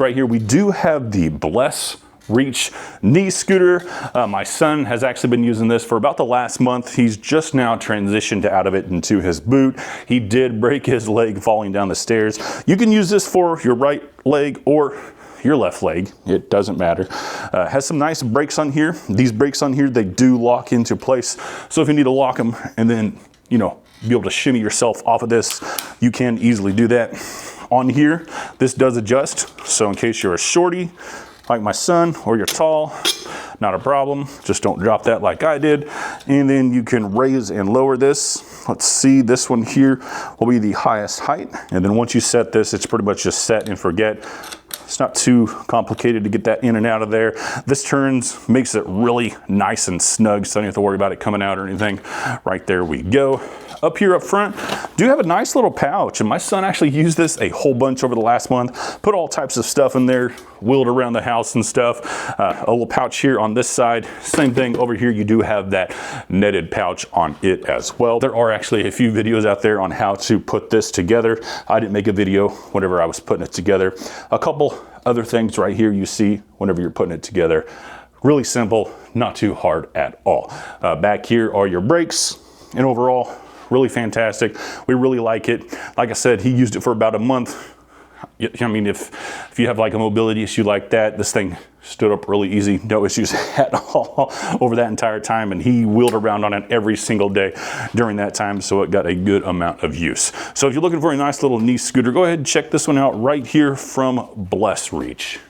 Right here, we do have the BlessReach knee scooter. My son has actually been using this for about the last month. He's just now transitioned out of it into his boot. He did break his leg falling down the stairs. You can use this for your right leg or your left leg, it doesn't matter. Has some nice brakes on here. These brakes on here, they do lock into place. So if you need to lock them and then, you know, be able to shimmy yourself off of this, you can easily do that. On here, this does adjust. So in case you're a shorty, like my son, or you're tall, not a problem. Just don't drop that like I did. And then you can raise and lower this. Let's see, this one here will be the highest height. And then once you set this, it's pretty much just set and forget. It's not too complicated to get that in and out of there. This turns, makes it really nice and snug, so you don't have to worry about it coming out or anything. Right there we go. Up here up front, do have a nice little pouch, and my son actually used this a whole bunch over the last month. Put all types of stuff in there, wheeled around the house and stuff. A little pouch here on this side. Same thing over here, you do have that netted pouch on it as well. There are actually a few videos out there on how to put this together. I didn't make a video whenever I was putting it together. A couple other things right here you see whenever you're putting it together. Really simple, not too hard at all. Back here are your brakes, and overall, really fantastic. We really like it. Like I said, he used it for about a month. I mean, if you have like a mobility issue like that, this thing stood up really easy, no issues at all over that entire time, and he wheeled around on it every single day during that time, so it got a good amount of use. So if you're looking for a nice little knee scooter, go ahead and check this one out right here from BlessReach.